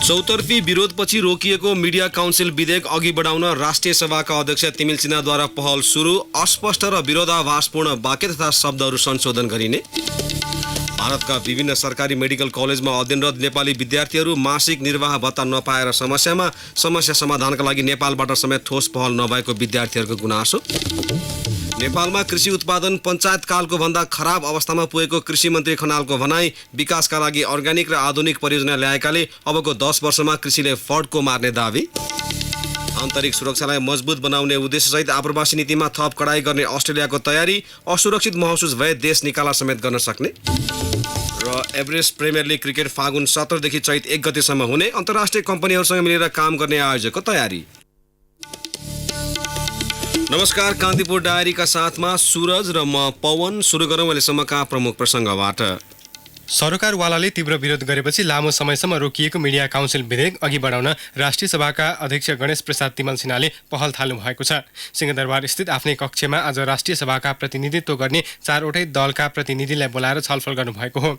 चौतर्फी विरोधपछि रोकिएको media council विधेयक अघि बढाउन राष्ट्रिय सभाका अध्यक्ष तिमिल सिन्हाद्वारा पहल सुरु। अस्पष्ट र विरोधाभासपूर्ण वाक्य तथा शब्दहरू संशोधन गरिने। भारतका विभिन्न सरकारी मेडिकल कलेजमा अध्ययनरत नेपाली विद्यार्थीहरू मासिक निर्वाह भत्ता नपाएर समस्या समाधानका लागि नेपालबाट समेत ठोस पहल नभएको विद्यार्थीहरूको गुनासो। नेपालमा कृषि उत्पादन पञ्चायतकालको भन्दा खराब अवस्थामा पुगेको कृषि मन्त्री खनालको भनाई। विकासका लागि अर्ग्यानिक र आधुनिक परियोजना ल्याएकाले अबको 10 वर्षमा कृषिले फड्को मार्ने दावी। आन्तरिक सुरक्षालाई मजबुत बनाउने उद्देश्यसहित आप्रवासी नीतिमा थप कडाई गर्ने अस्ट्रेलियाको तयारी। असुरक्षित महसुस भए देश निकाला समेत गर्न सक्ने। र एभरेस्ट प्रिमियर लिग क्रिकेट फागुन 17 देखि चैत 1 गतेसम्म हुने। अन्तर्राष्ट्रिय कम्पनीहरूसँग मिलेर काम गर्ने आयोजकको तयारी। नमस्कार, कान्तिपुर डायरीका साथमा सूरज र म पवन। सुरु गरौँ अहिलेसम्मका प्रमुख प्रसङ्गबाट। सरोकारवालाले तीव्र विरोध गरेपछि लामो समयसम्म रोकिएको मिडिया काउन्सिल विधेयक अघि बढाउन राष्ट्रिय सभाका अध्यक्ष गणेश प्रसाद तिमल सिन्हाले पहल थाल्नु भएको छ। सिंहदरबार स्थित आफ्नै कक्षमा आज राष्ट्रिय सभाका प्रतिनिधित्व गर्ने 4वटै दलका प्रतिनिधिलाई बोलाएर छलफल गर्नुभएको हो।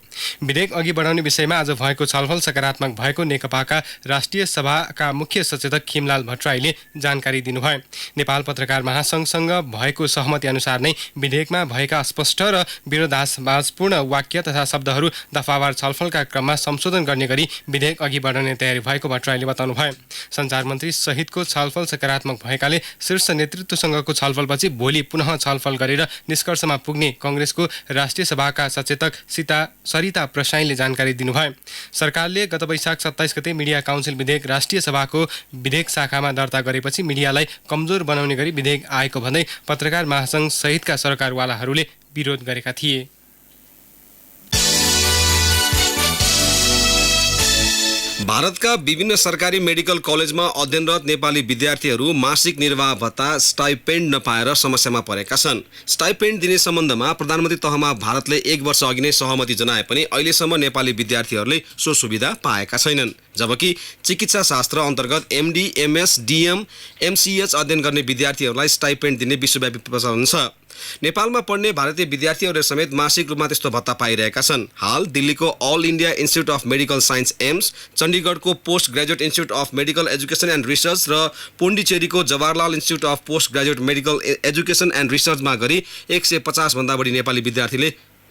विधेयक अघि बढाउने विषयमा आज भएको छलफल सकारात्मक भएको नेकपाका राष्ट्रिय सभाका मुख्य सचेतक खिमलाल भट्टराईले जानकारी दिनुभयो। नेपाल पत्रकार महासंघसँग भएको सहमति अनुसार नै विधेयकमा भएका अस्पष्ट र विरोधाभासपूर्ण वाक्य तथा शब्दहरू दफावार छलफलका क्रममा संशोधन गर्ने गरी विधेयक अघि बढाउने तयारी भएको भट्टराईले बताउनुभयो। सञ्चार मन्त्री सहितको छलफल सकारात्मक भएकाले शीर्ष नेतृत्वसँगको छलफलपछि भोलि पुनः छलफल गरेर निष्कर्षमा पुग्ने कांग्रेसको राष्ट्रिय सभाका सचेतक सरिता प्रसाईले जानकारी दिनुभयो। सरकारले गत वैशाख 27 गते मिडिया काउन्सिल विधेयक राष्ट्रिय सभाको विधेयक शाखामा दर्ता गरेपछि मिडियालाई कमजोर बनाउने गरी विधेयक आएको भन्दै पत्रकार महासंघ सहितका सरकारवालाहरूले विरोध गरेका थिए। भारतका विभिन्न सरकारी मेडिकल कलेजमा अध्ययनरत नेपाली विद्यार्थीहरू मासिक निर्वाह भत्ता स्टाइपेन्ड नपाएर समस्यामा परेका छन्। स्टाइपेन्ड दिने सम्बन्धमा प्रधानमन्त्री तहमा भारतले 1 वर्ष अघि नै सहमति जनाए पनि अहिलेसम्म नेपाली विद्यार्थीहरूले सो सुविधा पाएका छैनन्। जबकि चिकित्सा शास्त्र अन्तर्गत एमडी, एमएस, डीएम, एमसीएच अध्ययन गर्ने विद्यार्थीहरूलाई स्टाइपेन्ड दिने विश्वव्यापी प्रचलन छ। नेपालमा पढ्ने भारतीय विद्यार्थीहरूले समेत मासिक रूपमा त्यस्तो भत्ता पाइरहेका छन्। हाल दिल्लीको all India institute of medical science AIIMS, चण्डीगढको post graduate institute of medical education and research र पोन्डिचेरीको Jawaharlal institute of post graduate medical education and रिसर्चमा गरी 150 भन्दा बढी नेपाली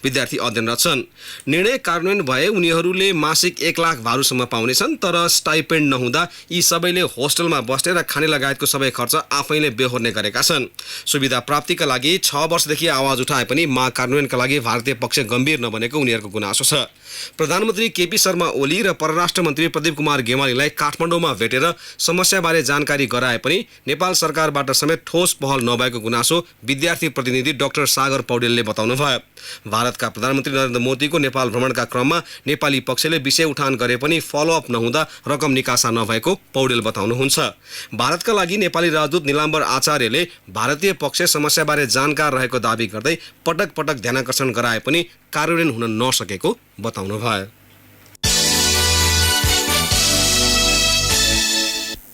विद्यार्थी अध्ययनरत छन्। निर्णय कार्यान्वयन भए उनीहरूले मासिक 1 लाख भारूसम्म पाउनेछन्। तर स्टाइपेन्ड नहुँदा यी सबैले होस्टलमा बस्ने र खाने लगायतको सबै खर्च आफैले बेहोर्ने गरेका छन्। सुविधा प्राप्तिका लागि 6 वर्षदेखि आवाज उठाए पनि माग कार्यान्वयनका लागि भारतीय पक्ष गम्भीर नबनेको उनीहरूको गुनासो छ। प्रधानमन्त्री केपी शर्मा ओली र परराष्ट्र मन्त्री प्रदीप कुमार गेवालीलाई काठमाडौँमा भेटेर समस्याबारे जानकारी गराए पनि नेपाल सरकारबाट समेत ठोस पहल नभएको गुनासो विद्यार्थी प्रतिनिधि डाक्टर सागर पौडेलले बताउनुभयो। भारतका प्रधानमन्त्री नरेन्द्र मोदीको नेपाल भ्रमणका क्रममा नेपाली पक्षले विषय उठान गरे पनि फलोअप नहुँदा रकम निकासा नभएको पौडेल बताउनुहुन्छ। भारतका लागि नेपाली राजदूत निलाम्बर आचार्यले भारतीय पक्ष समस्याबारे जानकार रहेको दावी गर्दै पटक पटक ध्यानाकर्षण गराए पनि कार्यान्वयन हुन नसकेको बताउनुभयो।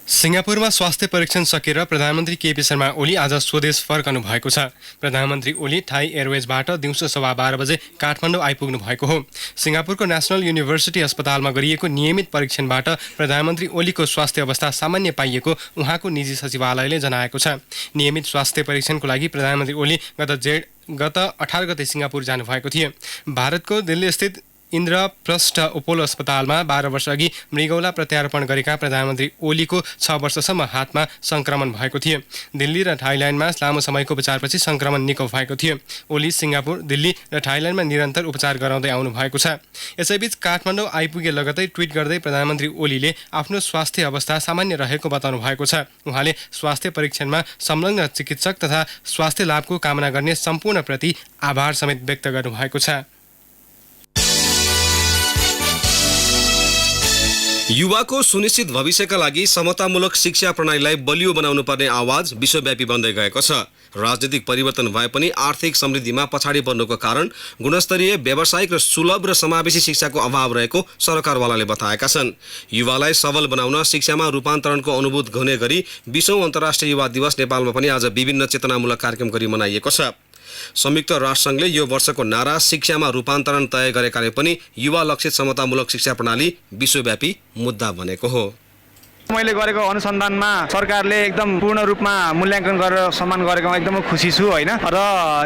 सिङ्गापुरमा स्वास्थ्य परीक्षण सकेर प्रधानमन्त्री केपी शर्मा ओली आज स्वदेश फर्कनु भएको छ। प्रधानमन्त्री ओली थाई एयरवेजबाट दिउँसो 12:15 बजे काठमाडौँ आइपुग्नु भएको हो। सिङ्गापुरको नेसनल युनिभर्सिटी अस्पतालमा गरिएको नियमित परीक्षणबाट प्रधानमन्त्री ओलीको स्वास्थ्य अवस्था सामान्य पाइएको उहाँको निजी सचिवालयले जनाएको छ। नियमित स्वास्थ्य परीक्षणको लागि प्रधानमन्त्री ओली गत 18 गते सिङ्गापुर जानुभएको थियो। भारतको दिल्ली स्थित इन्द्रप्रस्थ अपोलो अस्पतालमा 12 वर्ष अघि मृगौला प्रत्यारोपण गरेका प्रधानमन्त्री ओलीको 6 वर्षसम्म हातमा संक्रमण भएको थियो। दिल्ली र थाइल्यान्डमा लामो समयको उपचारपछि संक्रमण निको भएको थियो। ओली सिङ्गापुर, दिल्ली र थाइल्यान्डमा निरन्तर उपचार गराउँदै आउनु भएको छ। यसैबीच काठमाडौँ आइपुगे लगतै ट्विट गर्दै प्रधानमन्त्री ओलीले आफ्नो स्वास्थ्य अवस्था सामान्य रहेको बताउनु भएको छ। उहाँले स्वास्थ्य परीक्षणमा संलग्न चिकित्सक तथा स्वास्थ्य लाभको कामना गर्ने सम्पूर्णप्रति आभार समेत व्यक्त गर्नुभएको छ। युवाको सुनिश्चित भविष्यका लागि समतामूलक शिक्षा प्रणालीलाई बलियो बनाउनु पर्ने आवाज विश्वव्यापी बन्दै गएको छ। राजनीतिक परिवर्तन भए पनि आर्थिक समृद्धिमा पछाडि पर्नुको कारण गुणस्तरीय, व्यावसायिक र सुलभ र समावेशी शिक्षाको अभाव रहेको सरकारवालाले बताएका छन्। युवालाई सबल बनाउन शिक्षामा रूपान्तरणको अनुभूत हुने गरी 20औं अन्तर्राष्ट्रिय युवा दिवस नेपालमा पनि आज विभिन्न चेतनामूलक कार्यक्रम गरी मनाइएको छ। संयुक्त राष्ट्रसङ्घले यो वर्षको नारा शिक्षामा रूपान्तरण तय गरेकाले पनि युवा लक्षित समतामूलक शिक्षा प्रणाली विश्वव्यापी मुद्दा बनेको हो। मैले गरेको अनुसन्धानमा सरकारले एकदम पूर्ण रूपमा मूल्याङ्कन गरेर सम्मान गरेकोमा एकदमै खुसी छु होइन, र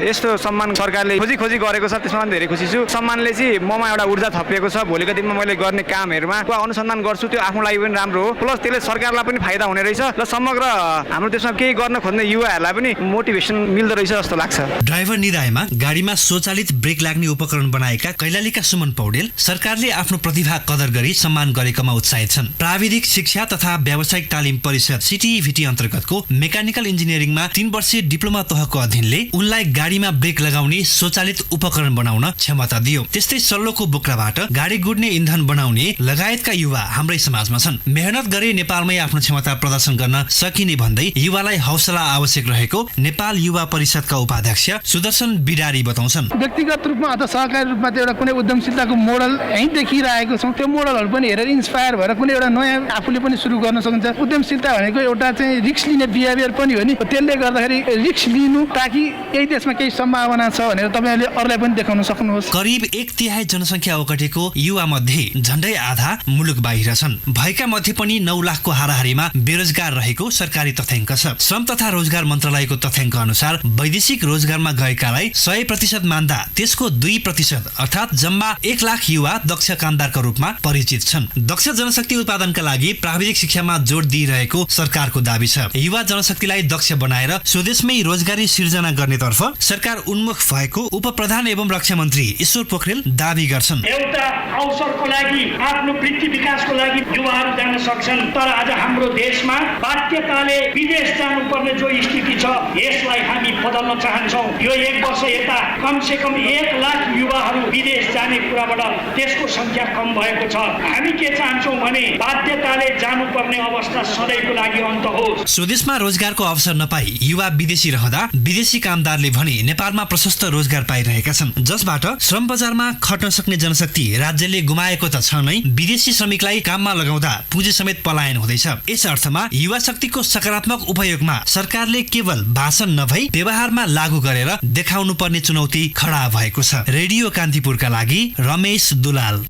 यस्तो सम्मान सरकारले खोजी गरेको छ, त्यसमा धेरै खुसी छु। सम्मानले चाहिँ ममा एउटा ऊर्जा थपिएको छ। भोलिको दिनमा मैले गर्ने कामहरूमा अनुसन्धान गर्छु, त्यो आफ्नो लागि पनि राम्रो हो, प्लस त्यसले सरकारलाई पनि फाइदा हुने रहेछ र समग्र हाम्रो देशमा केही गर्न खोज्ने युवाहरूलाई पनि मोटिभेसन मिल्दो रहेछ जस्तो लाग्छ। ड्राइभर निधाएमा गाडीमा स्वचालित ब्रेक लाग्ने उपकरण बनाएका कैलालीका सुमन पौडेल सरकारले आफ्नो प्रतिभा कदर गरी सम्मान गरेकोमा उत्साहित छन्। प्राविधिक शिक्षा तथा व्यावसायिक तालिम परिषद सिटिभिटी अन्तर्गतको मेकानिकल इन्जिनियरिङमा 3 वर्षीय डिप्लोमा तहको अध्ययनले उनलाई गाडीमा ब्रेक लगाउने स्वचालित उपकरण बनाउन क्षमता दियो। त्यस्तै सल्लोको बोक्राबाट गाडी गुड्ने इन्धन बनाउने लगायतका युवा हाम्रै समाजमा छन्। मेहनत गरे नेपालमै आफ्नो क्षमता प्रदर्शन गर्न सकिने भन्दै युवालाई हौसला आवश्यक रहेको नेपाल युवा परिषदका उपाध्यक्ष सुदर्शन बिडारी बताउँछन्। व्यक्तिगत रूपमा अथवा सहकारी रूपमा एउटा कुनै उद्यमशीलताको मोडल यहीँ देखिरहेको छौँ। त्यो मोडलहरू पनि हेरेर इन्स्पायर भएर कुनै एउटा नयाँ आफूले पनि सुरु गर्न सकिन्छ। उद्यमशीलता भनेको एउटा चाहिँ रिस्क लिने बिहेभियर पनि हो नि, त्यसले गर्दाखेरि रिस्क लिनु ताकि यही देशमा केही सम्भावना छ भनेर तपाईँहरूले अरूलाई पनि देखाउन सक्नुहोस्। करिब 1/3 जनसङ्ख्या ओगटेको युवा मध्ये झण्डै आधा मुलुक बाहिर छन्। भएका मध्ये पनि 9 लाखको हाराहारीमा बेरोजगार रहेको सरकारी तथ्याङ्क छ। श्रम तथा रोजगार मन्त्रालयको तथ्याङ्क अनुसार वैदेशिक रोजगारमा गएकालाई 100% मान्दा त्यसको 2% अर्थात् जम्मा 1 लाख युवा दक्ष कामदारका रूपमा परिचित छन्। दक्ष जनशक्ति उत्पादनका लागि प्राविधिक शिक्षामा जोड दिइरहेको सरकारको दाबी छ। युवा जनशक्तिलाई दक्ष बनाएर स्वदेशमै रोजगारी सिर्जना गर्नेतर्फ सरकार उन्मुख भएको उपप्रधान एवं रक्षा मन्त्री ईश्वर पोखरेल दाबी गर्छन्। एउटा अवसरको लागि आफ्नो वृत्ति विकासको लागि युवाहरू जान सक्छन्, तर आज हाम्रो देशमा बाध्यताले विदेश जानुपर्ने जो स्थिति छ यसलाई हामी बदल्न चाहन्छौँ। यो 1 वर्ष यता कमसे कम 1 लाख युवाहरू विदेश जाने कुराबाट त्यसको संख्या कम भएको छ। हामी के चाहन्छौँ भने बाध्यताले जानुपर्ने अवस्था सधैँको लागि अन्त होस्। स्वदेशमा रोजगारको अवसर नपाई युवा विदेशी रहँदा विदेशी कामदारले भने नेपालमा प्रशस्त रोजगार पाइरहेका छन्, जसबाट श्रम बजारमा खट्न सक्ने जनशक्ति राज्यले गुमाएको त छ नै, विदेशी श्रमिकलाई काममा लगाउँदा पुँजी समेत पलायन हुँदैछ। यस अर्थमा युवा शक्तिको सकारात्मक उपयोगमा सरकारले केवल भाषण नभई व्यवहारमा लागू गरेर देखाउनु पर्ने चुनौती खडा भएको छ। रेडियो कान्तिपुरका लागि रमेश दुलाल।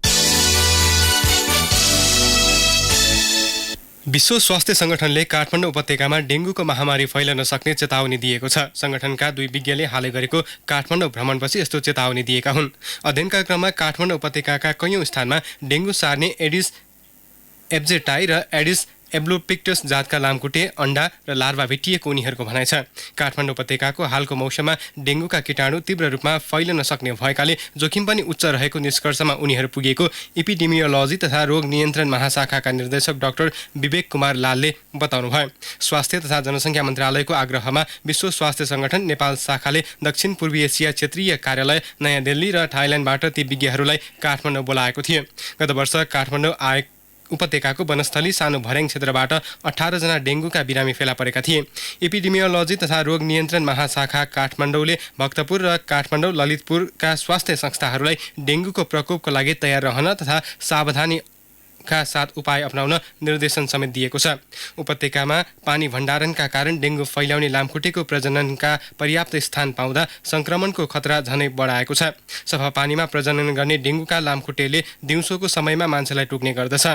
विश्व स्वास्थ्य संगठनले काठमाडौँ उपत्यकामा डेङ्गुको महामारी फैलन सक्ने चेतावनी दिएको छ। संगठनका 2 विज्ञले हालै गरेको काठमाडौँ भ्रमणपछि यस्तो चेतावनी दिएका हुन्। अध्ययनका क्रममा काठमाडौँ उपत्यकाका कैयौँ स्थानमा डेङ्गु सार्ने एडिस एब्जेटाई र एडिस एब्लोपिक्टस जातका लामखुट्टे अन्डा र लार्वा भेटिएको उनीहरूको भनाइ छ। काठमाडौँ उपत्यकाको हालको मौसममा डेङ्गुका कीटाणु तीव्र रूपमा फैलन सक्ने भएकाले जोखिम पनि उच्च रहेको निष्कर्षमा उनीहरू पुगेको एपिडेमियोलोजी तथा रोग नियन्त्रण महाशाखाका निर्देशक डाक्टर विवेक कुमार लालले बताउनुभयो। स्वास्थ्य तथा जनसङ्ख्या मन्त्रालयको आग्रहमा विश्व स्वास्थ्य संगठन नेपाल शाखाले दक्षिण पूर्वी एसिया क्षेत्रीय कार्यालय नयाँ दिल्ली र थाइल्यान्डबाट ती विज्ञहरूलाई काठमाडौँ बोलाएको थियो। गत वर्ष काठमाडौँ उपत्यकाको वनस्थली सानो भर्याङ क्षेत्रबाट 18 जना डेङ्गुका बिरामी फेला परेका थिए। एपिडेमियोलोजी तथा रोग नियन्त्रण महाशाखा काठमाडौँले भक्तपुर र काठमाडौँ ललितपुरका स्वास्थ्य संस्थाहरूलाई डेङ्गुको प्रकोपको लागि तयार रहन तथा सावधानीका साथ उपाय अपनाउन निर्देशन समेत दिएको छ। उपत्यकामा पानी भण्डारणका कारण डेङ्गु फैलाउने लामखुट्टेको प्रजननका पर्याप्त स्थान पाउँदा संक्रमणको खतरा झनै बढाएको छ। सफा पानीमा प्रजनन गर्ने डेङ्गुका लामखुट्टेले दिउँसोको समयमा मान्छेलाई टुक्ने गर्दछ।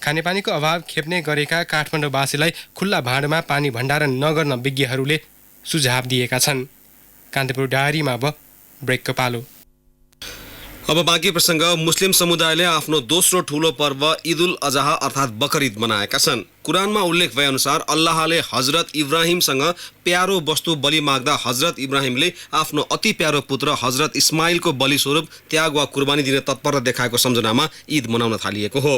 खानेपानीको अभाव खेप्ने गरेका काठमाडौँवासीलाई खुल्ला भाँडोमा पानी भण्डारण नगर्न विज्ञहरूले सुझाव दिएका छन्। कान्तिपुर डायरीमा अब ब्रेकको पालो। अब बाँकी प्रसङ्ग। मुस्लिम समुदायले आफ्नो दोस्रो ठूलो पर्व ईद उल अजहा अर्थात् बकरीद मनाएका छन्। कुरानमा उल्लेख भए अनुसार अल्लाहले हजरत इब्राहिमसँग प्यारो वस्तु बलि माग्दा हजरत इब्राहिमले आफ्नो अति प्यारो पुत्र हजरत इस्माइलको बलि स्वरूप त्याग वा कुर्बानी दिन तत्पर देखाएको सम्झनामा ईद मनाउन थालिएको हो।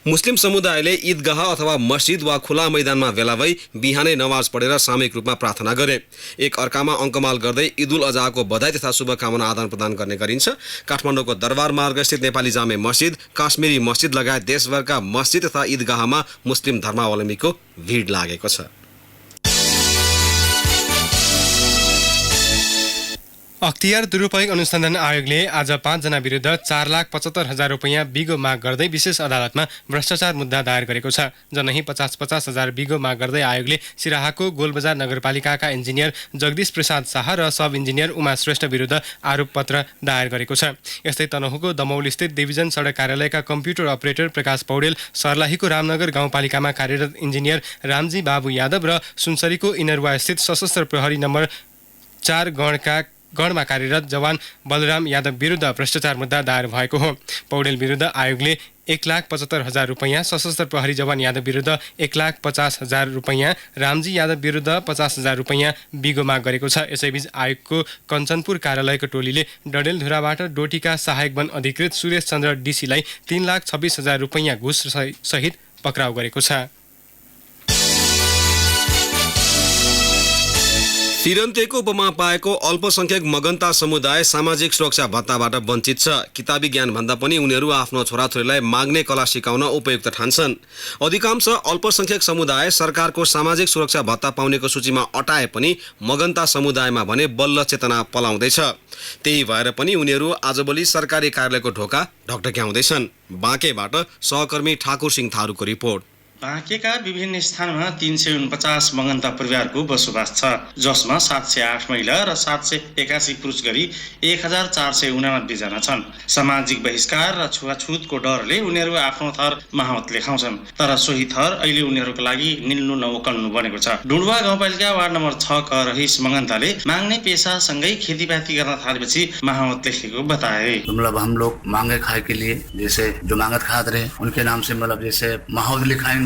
मुस्लिम समुदायले ईदगाह अथवा मस्जिद वा खुला मैदानमा भेला भई बिहानै नमाज पढेर सामूहिक रूपमा प्रार्थना गरे। एक अर्कामा अङ्कमाल गर्दै ईद उल अजहाको बधाई तथा शुभकामना आदान प्रदान गर्ने गरिन्छ। काठमाडौँको दरबार मार्ग स्थित नेपाली जामे मस्जिद, काश्मीरी मस्जिद लगायत देशभरका मस्जिद तथा ईदगाहमा मुस्लिम धर्मावलम्बीको भिड लागेको छ। अख्तियार दुरुपयोग अनुसन्धान आयोगले आज 5 जना विरुद्ध 4,75,000 रुपैयाँ बिगो माग गर्दै विशेष अदालतमा भ्रष्टाचार मुद्दा दायर गरेको छ। जनही 50,000 बिगो माग गर्दै आयोगले सिराहाको गोलबजार नगरपालिकाका इन्जिनियर जगदीश प्रसाद शाह र सब इन्जिनियर उमा श्रेष्ठ विरुद्ध आरोपपत्र दायर गरेको छ। यस्तै तनहुको दमौलस्थित डिभिजन सडक कार्यालयका कम्प्युटर अपरेटर प्रकाश पौडेल, सर्लाहीको रामनगर गाउँपालिकामा कार्यरत इन्जिनियर रामजी बाबु यादव र सुनसरीको इनरवास्थित सशस्त्र प्रहरी नम्बर 4 गणमा कार्यरत जवान बलराम यादव विरुद्ध भ्रष्टाचार मुद्दा दायर भएको हो। पौडेल विरुद्ध आयोगले 1,75,000 रुपैयाँ, सशस्त्र प्रहरी जवान यादव विरुद्ध 1,50,000 रुपैयाँ, रामजी यादव विरुद्ध 50,000 रुपैयाँ बिगो माग गरेको छ। यसैबीच आयोगको कञ्चनपुर कार्यालयको टोलीले डडेलधुराबाट डोटीका सहायक वन अधिकृत सुरेश चन्द्र डीसीलाई 3,26,000 रुपैयाँ घुस सहित पक्राउ गरेको छ। तिरन्तेको उपमा पाएको अल्पसंख्यक मगन्ता समुदाय सामाजिक सुरक्षा भत्ताबाट वञ्चित छ। किताबी ज्ञान भन्दा पनि उनीहरू आफ्नो छोराछोरीलाई माग्ने कला सिकाउन उपयुक्त ठान्छन्। अधिकांश अल्पसंख्यक समुदाय सरकारको सामाजिक सुरक्षा भत्ता पाउनेको सूचीमा अटाए पनि मगन्ता समुदायमा भने बल्ल चेतना पलाउँदैछ। त्यही भएर पनि उनीहरू आजभोलि सरकारी कार्यालयको ढोका ढकढक्याउँदैछन्। बाँकेबाट सहकर्मी ठाकुर सिंह थारूको रिपोर्ट। बाँकेका विभिन्न स्थानमा 349 मगन्ता परिवारको बसोबास छ, जसमा 708 महिला र 781 पुरुष गरी 1,489 जना छन्। सामाजिक बहिष्कार र छुवाछुतको डरले उनीहरू आफ्नो थर महावत लेखाउँछन्, तर सोही थर अहिले उनीहरूको लागि निल्नु नवकल्नु बनेको छ। डुडुवा गाउँपालिका वार्ड नम्बर 6 का रहिस मगन्ताले माग्ने पेसासँगै खेतीपाती गर्न थालेपछि महावत लेखेको बताए। मतलब हम लोग मांगे खाए के लिए जैसे जो मांगत खाते रहे उनके नाम से मतलब जैसे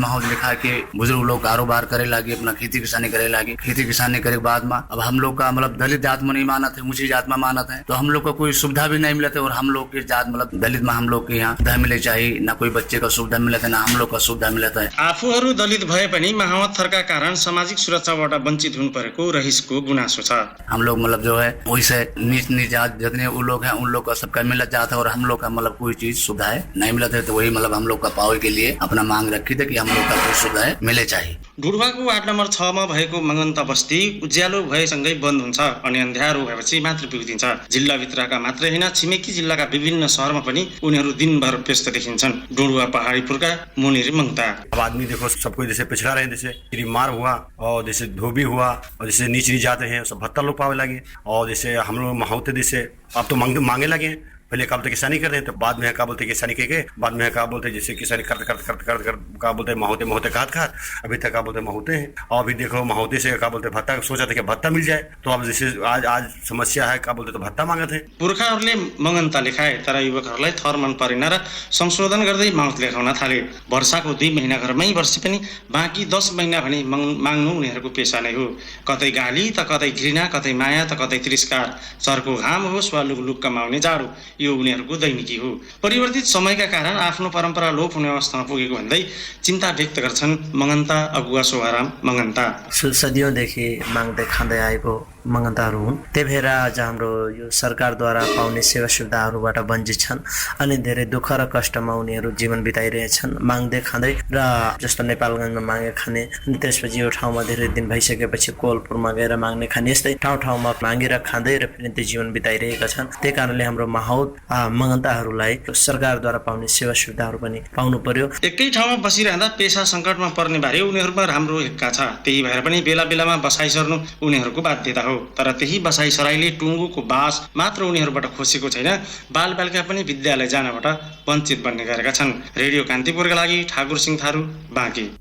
माहौल लिखा के बुजुर्ग लोग कारोबार करे लागे, अपना खेती किसानी करे लागे। खेती किसानी करे के बाद में अब हम लोग का मतलब दलित जात में नहीं माना थे, ऊंची जात में माना था, तो हम लोग को कोई सुविधा भी नहीं मिला था। और हम लोग की जात मतलब दलित में हम लोग के यहाँ सुविधा मिले चाहिए, ना कोई बच्चे का सुविधा मिला था, ना हम लोग का सुविधा मिला था। आफूहरू दलित भए पनि महावत थरका कारण सामाजिक सुरक्षाबाट वञ्चित हुनु परेको रहिसको गुनासो छ। हम लोग मतलब जो है वैसे नीच जात जितने वो लोग हैं उन लोग का सबका मिला जाता है, और हम लोग का मतलब कोई चीज सुविधाएं नहीं मिला था। तो वही मतलब हम लोग का पावे के लिए अपना मांग रखी थी कि हम लोग का कुछ सुविधाएं मिले चाहिए। डुडुवाको वार्ड नम्बर 6 मा भएको मगन्ता बस्ती उज्यालो भएसँगै बन्द हुन्छ अनि अन्ध्यारो भएपछि मात्र पुगिदिन्छ। जिल्लाभित्रका मात्रै होइन, छिमेकी जिल्लाका विभिन्न शहरमा पनि उनीहरू दिनभर व्यस्त देखिन्छन्। डुडुवा पहाडीपुरका मुनिर मंगता। अब आदमी देखो सबको जैसे पिछड़ा रहे, जैसे बीमार हुआ और जैसे धोबी हुआ और जैसे नीच जाते हैं सब भत्ता लोग पावे लगे। और जैसे हम लोग महावते जैसे अब तो मांगे लगे। पहले क्या बोलते किसानी कर रहे हैं, तो बाद में क्या बोलते किसानी के बाद में क्या बोलते जैसे किसानी करते क्या बोलते महोते खात अभी तक क्या बोलते महोते हैं। और अभी देखो महोते से क्या बोलते भत्ता सोचा था कि भत्ता मिल जाए, तो अब जैसे आज समस्या है क्या बोलते तो भत्ता मांगे थे। पुर्खाहरूले मगन्ता लेखाए, तर युवकहरूलाई थर मन परेन र संशोधन गर्दै माउत लेखाउन थाले। वर्षाको 2 महिना घरमै बसे पनि बाँकी 10 महिना भने माग्नु उनीहरूको पेसा नै हो। कतै गाली त कतै घृणा, कतै माया त कतै तिरस्कार। चर्को घाम होस् वा लुक कमाउने जाडो, यो उनीहरूको दैनिकी हो। परिवर्तित समयका कारण आफ्नो परम्परा लोप हुने अवस्थामा पुगेको भन्दै चिन्ता व्यक्त गर्छन् मगन्ता अगुवा शोभाराम मगन्ता। सदियौंदेखि माग्दै खाँदै आएको मगन्ताहरू हुन्। त्यही भएर आज हाम्रो यो सरकारद्वारा पाउने सेवा सुविधाहरूबाट वञ्चित छन् अनि धेरै दुःख र कष्टमा उनीहरू जीवन बिताइरहेछन् माग्दै खाँदै। र जस्तो नेपालगञ्जमा मागे खाने अनि त्यसपछि यो ठाउँमा धेरै दिन भइसकेपछि कोलपुरमा गएर माग्ने खाने, यस्तै ठाउँ मागेर खाँदै र फेरि त्यो जीवन बिताइरहेका छन्। त्यही कारणले हाम्रो माहौत मगन्ताहरूलाई सरकारद्वारा पाउने सेवा सुविधाहरू पनि पाउनु पर्यो। एकै ठाउँमा बसिरहँदा पेसा सङ्कटमा पर्ने बारे उनीहरूमा राम्रो हिक्का छ। त्यही भएर पनि बेला बेलामा बसाइ सर्नु उनीहरूको बाध्यता हो। तर त्यही बसाइ सराइले टुङ्गोको बास मात्र उनीहरूबाट खोसेको छैन, बालबालिका पनि विद्यालय जानबाट वञ्चित बन्ने गरेका छन्। रेडियो कान्तिपुरका लागि ठाकुर सिंह थारू, बाँके।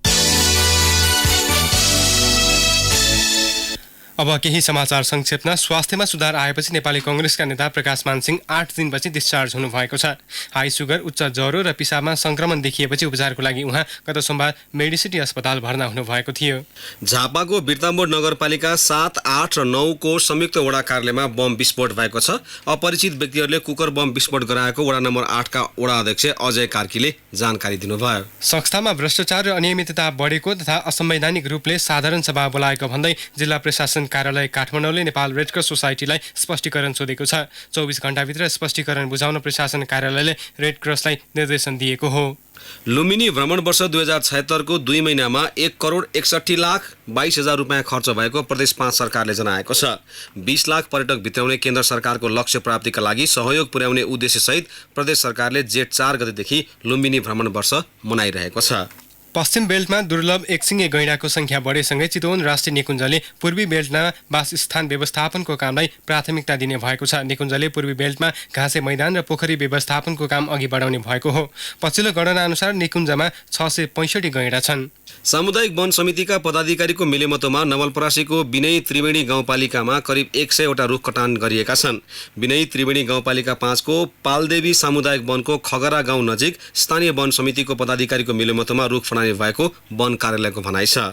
अब केही समाचार संक्षेपमा। स्वास्थ्यमा सुधार आएपछि नेपाली कांग्रेसका नेता प्रकाश मानसिंह 8 दिनपछि डिस्चार्ज हुनुभएको छ। हाई सुगर, उच्च ज्वरो र पिसाबमा संक्रमण देखिएपछि उपचारको लागि उहाँ गत सोमबार मेडिसिटी अस्पताल भर्ना हुनुभएको थियो। झापाको बिर्तामोड नगरपालिका 7, 8 र 9 को संयुक्त वडा कार्यालयमा बम विस्फोट भएको छ। अपरिचित व्यक्तिहरूले कुकर बम विस्फोट गराएको वडा नम्बर 8 का वडा अध्यक्ष अजय कार्कीले जानकारी दिनुभयो। संस्थामा भ्रष्टाचार र अनियमितता बढेको तथा असंवैधानिक रूपले साधारण सभा बोलाएको भन्दै जिल्ला प्रशासन कार्यालय काठमाडौँले नेपाल रेड क्रस सोसाइटीलाई स्पष्टीकरण सोधेको छ। 24 घण्टाभित्र स्पष्टीकरण बुझाउन प्रशासन कार्यालयले रेड क्रसलाई निर्देशन दिएको हो। लुम्बिनी भ्रमण वर्ष 2076 को 2 महिनामा 1,61,22,000 रुपियाँ खर्च भएको प्रदेश 5 सरकारले जनाएको छ। 20 लाख पर्यटक भित्राउने केन्द्र सरकारको लक्ष्य प्राप्तिका लागि सहयोग पुर्याउने उद्देश्यसहित प्रदेश सरकारले जेठ 4 गतेदेखि लुम्बिनी भ्रमण वर्ष मनाइरहेको छ। पश्चिम बेल्टमा दुर्लभ एकसिङे गैंडाको संख्या बढेसँगै चितवन राष्ट्रिय निकुञ्जले पूर्वी बेल्टमा वासस्थान व्यवस्थापनको कामलाई प्राथमिकता दिने भएको छ। निकुञ्जले पूर्वी बेल्टमा घाँसे मैदान र पोखरी व्यवस्थापनको काम अघि बढाउने भएको हो। पछिल्लो गणना अनुसार निकुञ्जमा 665 गैंडा छन्। सामुदायिक वन समितिका पदाधिकारीको मिलेमतोमा नवलपरासीको विनय त्रिवेणी गाउँपालिकामा करिब 100 वटा रुख कटान गरिएका छन्। विनय त्रिवेणी गाउँपालिका 5 को पालदेवी सामुदायिक वनको खगरा गाउँ नजिक स्थानीय वन समितिको पदाधिकारीको मिलेमतोमा रुख फडाउने भएको वन कार्यालयको भनाइ छ।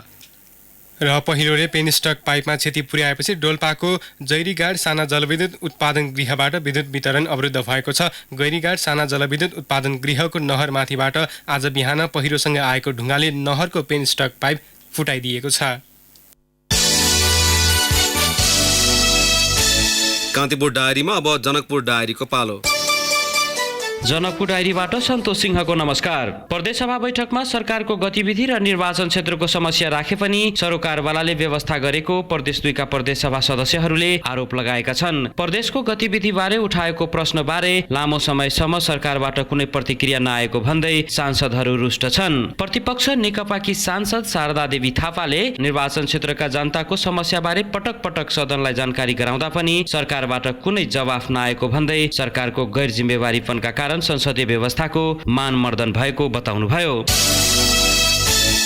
र पहिरोले पेनस्टक पाइपमा क्षति पुर्याएपछि डोल्पाको जैरीगाड साना जलविद्युत उत्पादन गृहबाट विद्युत वितरण अवरुद्ध भएको छ। गैरीगाड साना जलविद्युत उत्पादन गृहको नहरमाथिबाट आज बिहान पहिरोसँग आएको ढुङ्गाले नहरको पेनस्टक पाइप फुटाइदिएको छ। कान्तिपुर डायरीमा अब जनकपुर डायरीको पालो। जनकपुर डायरीबाट सन्तोष सिंहको नमस्कार। प्रदेश सभा बैठकमा सरकारको गतिविधि र निर्वाचन क्षेत्रको समस्या राखे पनि सरोकारवालाले व्यवस्था गरेको प्रदेश 2 का प्रदेश सभा सदस्यहरूले आरोप लगाएका छन्। प्रदेशको गतिविधिबारे उठाएको प्रश्नबारे लामो समयसम्म सरकारबाट कुनै प्रतिक्रिया नआएको भन्दै सांसदहरू रुष्ट छन्। प्रतिपक्ष नेकपाकी सांसद शारदा देवी थापाले निर्वाचन क्षेत्रका जनताको समस्याबारे पटक पटक सदनलाई जानकारी गराउँदा पनि सरकारबाट कुनै जवाफ नआएको भन्दै सरकारको गैर जिम्मेवारीपनका कारण संसदीय व्यवस्थाको मानमर्दन भएको बताउनुभयो।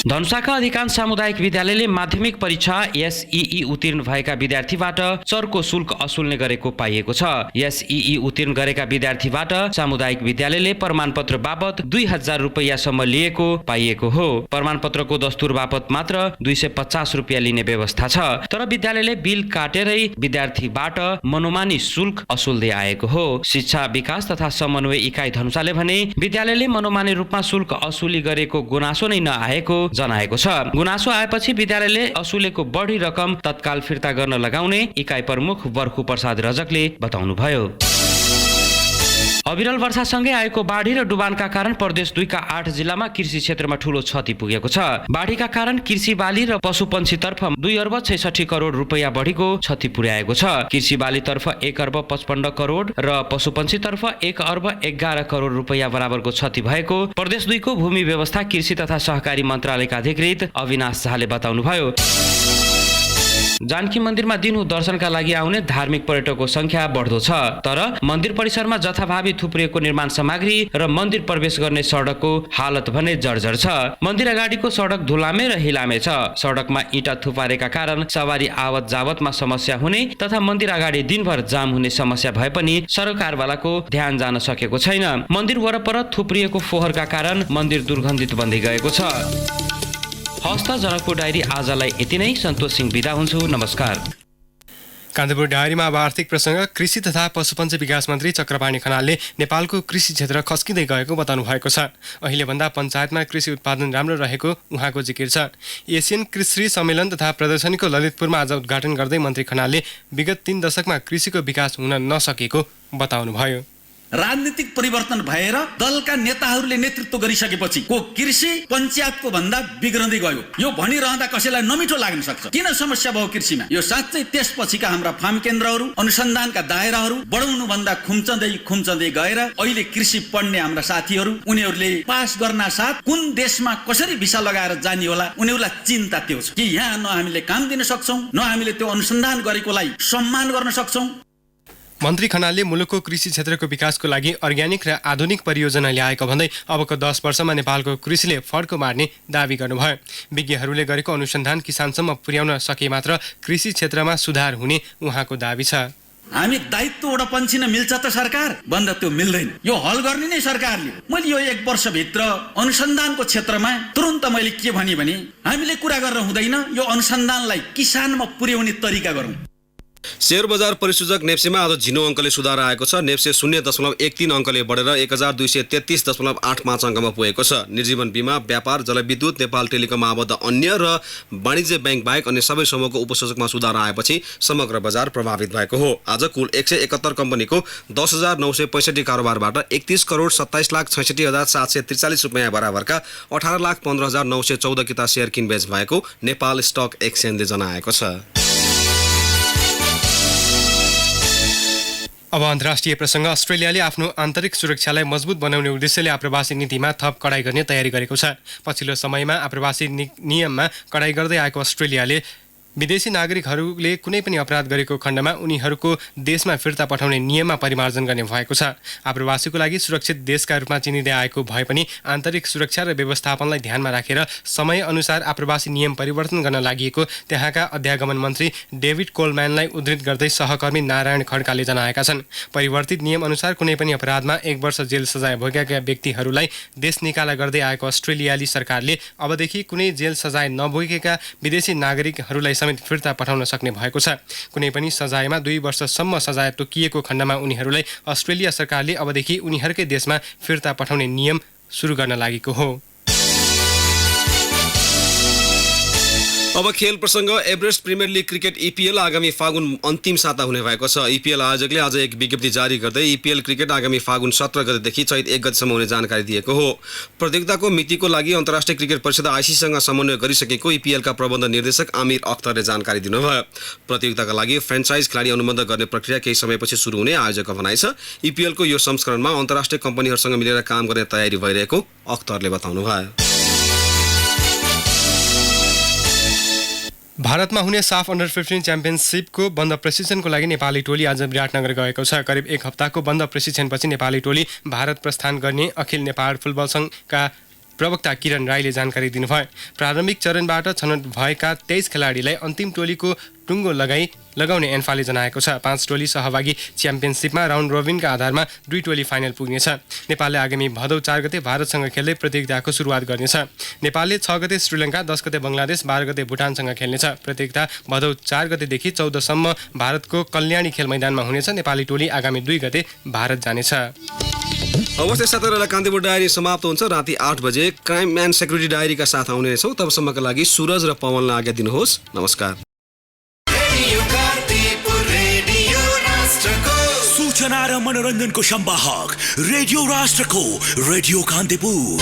धनुषाका अधिकांश सामुदायिक विद्यालयले माध्यमिक परीक्षा एसईई उत्तीर्ण भएका विद्यार्थीबाट चर्को शुल्क असुल्ने गरेको पाइएको छ। एसईई उत्तीर्ण गरेका विद्यार्थीबाट सामुदायिक विद्यालयले प्रमाणपत्र बापत 2000 रुपैयाँसम्म लिएको पाइएको हो। प्रमाणपत्रको दस्तुर बापत मात्र 250 रुपियाँ लिने व्यवस्था छ। तर विद्यालयले बिल काटेरै विद्यार्थीबाट मनोमानी शुल्क असुल्दै आएको हो। शिक्षा विकास तथा समन्वय इकाइ धनुषाले भने विद्यालयले मनोमानी रूपमा शुल्क असुली गरेको गुनासो नै नआएको जनाएको छ। गुनासो आएपछि विद्यालयले असुलेको बढी रकम तत्काल फिर्ता गर्न लगाउने इकाइ प्रमुख बर्खु प्रसाद रजकले बताउनुभयो। अविरल वर्षासँगै आएको बाढी र डुबानका कारण प्रदेश 2 का 8 जिल्लामा कृषि क्षेत्रमा ठूलो क्षति पुगेको छ। बाढीका कारण कृषि बाली र पशुपन्छीतर्फ 2 अर्ब 66 करोड रुपैयाँ बढीको क्षति पुर्याएको छ। कृषि बालीतर्फ 1 अर्ब 55 करोड र पशुपन्छीतर्फ 1 अर्ब 11 करोड रुपैयाँ बराबरको क्षति भएको प्रदेश 2 को भूमि व्यवस्था कृषि तथा सहकारी मन्त्रालयका अधिकृत अविनाश झाले बताउनुभयो। जानकी मन्दिरमा दिनहुँ दर्शनका लागि आउने धार्मिक पर्यटकको संख्या बढ्दो छ। तर मन्दिर परिसरमा जथाभावी थुप्रिएको निर्माण सामग्री र मन्दिर प्रवेश गर्ने सडकको हालत भने जर्जर छ। मन्दिर अगाडिको सडक धुलामे र हिलामे छ। सडकमा इँटा थुपारेका कारण सवारी आवत जावतमा समस्या हुने तथा मन्दिर अगाडि दिनभर जाम हुने समस्या भए पनि सरकारवालाको ध्यान जान सकेको छैन। मन्दिर वरपर थुप्रिएको फोहोरका कारण मन्दिर दुर्गन्धित बन्दै गएको छ। हस्त जनकपुर डायरी आजलाई यति नै। सन्तोष सिंह बिदा हुन्छु। नमस्कार। कान्तिपुर डायरीमा अब आर्थिक प्रसङ्ग। कृषि तथा पशुपन्छी विकास मन्त्री चक्रपाणी खनालले नेपालको कृषि क्षेत्र खस्किँदै गएको बताउनु भएको छ। अहिलेभन्दा पञ्चायतमा कृषि उत्पादन राम्रो रहेको उहाँको जिकिर छ। एसियन कृषि सम्मेलन तथा प्रदर्शनीको ललितपुरमा आज उद्घाटन गर्दै मन्त्री खनालले विगत 3 दशकमा कृषिको विकास हुन नसकेको बताउनुभयो। राजनीतिक परिवर्तन भएर दलका नेताहरूले नेतृत्व गरिसकेपछि को कृषि पञ्चायतको भन्दा बिग्रँदै गयो। यो भनिरहँदा कसैलाई नमिठो लाग्न सक्छ। किन समस्या भयो कृषिमा? यो साँच्चै त्यसपछिका हाम्रा फार्म केन्द्रहरू अनुसन्धानका दायराहरू बढाउनु भन्दा खुम्चँदै गएर अहिले कृषि पढ्ने हाम्रा साथीहरू उनीहरूले पास गर्न साथ कुन देशमा कसरी भिसा लगाएर जाने होला उनीहरूलाई चिन्ता त्यो छ कि यहाँ न हामीले काम दिन सक्छौँ न हामीले त्यो अनुसन्धान गरेकोलाई सम्मान गर्न सक्छौँ। मन्त्री खनालले मुलुकको कृषि क्षेत्रको विकासको लागि अर्ग्यानिक र आधुनिक परियोजना ल्याएको भन्दै अबको 10 वर्षमा नेपालको कृषिले फड्को मार्ने दावी गर्नुभयो। विज्ञहरूले गरेको अनुसन्धान किसानसम्म पुर्याउन सके मात्र कृषि क्षेत्रमा सुधार हुने उहाँको दावी छ। हामी दायित्व एउटा पन्छिन मिल्छ त सरकार भन्दा त्यो मिल्दैन। यो हल गर्ने नै सरकारले। मैले यो 1 वर्षभित्र अनुसन्धानको क्षेत्रमा तुरुन्त मैले के भने हामीले कुरा गरेर हुँदैन। यो अनुसन्धानलाई किसानमा पुर्याउने तरिका गरौँ। शेयर बजार परिसूचक नेप्सेमा आज झिनो अङ्कले सुधार आएको छ। नेप्से 0.13 अङ्कले बढेर 1233.85 अङ्कमा पुगेको छ। निर्जीवन बीमा, व्यापार, जलविद्युत, नेपाल टेलिकम आबद्ध अन्य र वाणिज्य ब्याङ्क बाहेक अन्य सबै समूहको उपसूचकमा सुधार आएपछि समग्र बजार प्रभावित भएको हो। आज कुल 171 कम्पनीको 10,965 कारोबारबाट 31,27,66,743 रुपियाँ बराबरका 18,15,914 किता सेयर किनबेच भएको नेपाल स्टक एक्सचेन्जले जनाएको छ। अब अन्तर्राष्ट्रिय प्रसङ्ग। अस्ट्रेलियाले आफ्नो आन्तरिक सुरक्षालाई मजबुत बनाउने उद्देश्यले आप्रवासी नीतिमा थप कडाई गर्ने तयारी गरेको छ। पछिल्लो समयमा आप्रवासी नियममा कडाई गर्दै आएको अस्ट्रेलियाले विदेशी नागरिकहरूले कुनै पनि अपराध गरेको खण्डमा उनीहरूको देशमा फिर्ता पठाउने नियममा परिमार्जन गर्ने भएको छ। आप्रवासीको लागि सुरक्षित देशका रूपमा चिनिँदै आएको भए पनि आन्तरिक सुरक्षा र व्यवस्थापनलाई ध्यानमा राखेर समयअनुसार आप्रवासी नियम परिवर्तन गर्न लागि त्यहाँका अध्यागमन मन्त्री डेभिड कोलम्यानलाई उद्धृत गर्दै सहकर्मी नारायण खड्काले जनाएका छन्। परिवर्तित नियमअनुसार कुनै पनि अपराधमा 1 वर्ष जेल सजाय भोगेका व्यक्तिहरूलाई देश निकाला गर्दै आएको अस्ट्रेलियाली सरकारले अबदेखि कुनै जेल सजाय नभोगेका विदेशी नागरिकहरूलाई समेत फिर्ता पठाउन सक्ने भएको छ। कुनै पनि सजायमा 2 वर्षसम्म सजाय तोकिएको खण्डमा उनीहरूलाई अस्ट्रेलिया सरकारले अबदेखि उनीहरूकै देशमा फिर्ता पठाउने नियम सुरु गर्न लागेको हो। अब खेल प्रसङ्ग। Everest premier league cricket EPL आगामी फागुन अन्तिम साता हुने भएको छ। EPL आयोजकले आज एक विज्ञप्ति जारी गर्दै EPL क्रिकेट आगामी फागुन 17 गतेदेखि चैत 1 गतेसम्म हुने जानकारी दिएको हो। प्रतियोगिताको मितिको लागि अन्तर्राष्ट्रिय क्रिकेट परिषद ICC सँग समन्वय गरिसकेको EPL का प्रबन्ध निर्देशक आमिर अख्तरले जानकारी दिनुभयो। प्रतियोगिताका लागि फ्रेन्चाइज खेलाडी अनुबन्ध गर्ने प्रक्रिया केही समयपछि सुरु हुने आयोजकको भनाइ छ। EPL को यो संस्करणमा अन्तर्राष्ट्रिय कम्पनीहरूसँग मिलेर काम गर्ने तयारी भइरहेको अख्तरले बताउनुभयो। भारतमा हुने साफ अन्डर 15 च्याम्पियनसिपको बन्द प्रशिक्षणको लागि नेपाली टोली आज विराटनगर गएको छ। करिब 1 हप्ताको बन्द प्रशिक्षणपछि नेपाली टोली भारत प्रस्थान गर्ने अखिल नेपाल फुटबल सङ्घका प्रवक्ता किरण राईले जानकारी दिनुभयो। प्रारम्भिक चरणबाट छनौट भएका 23 खेलाडीलाई अन्तिम टोलीको टुङ्गो लगाउने एन्फाले जनाएको छ। 5 टोली सहभागी च्याम्पियनसिपमा राउन्ड रोबिनका आधारमा 2 टोली फाइनल पुग्नेछ। नेपालले आगामी भदौ 4 गते भारतसँग खेल्दै प्रतियोगिताको सुरुवात गर्नेछ। नेपालले 6 गते श्रीलङ्का, 10 गते बङ्गलादेश, 12 गते भुटानसँग खेल्नेछ। प्रतियोगिता भदौ 4 गतेदेखि 14 सम्म भारतको कल्याणी खेल मैदानमा हुनेछ। नेपाली टोली आगामी 2 गते भारत जानेछ। अवस्था साथीहरूलाई कान्तिपुर डायरी समाप्त हुन्छ। राति 8 बजे क्राइम एन्ड सेक्युरिटी डायरीका साथ आउनेछौँ। तबसम्मका लागि सुरज र पवनलाई आज्ञा दिनुहोस्। नमस्कार। सूचना र मनोरञ्जनको संवाहक रेडियो राष्ट्रको रेडियो कान्तिपुर।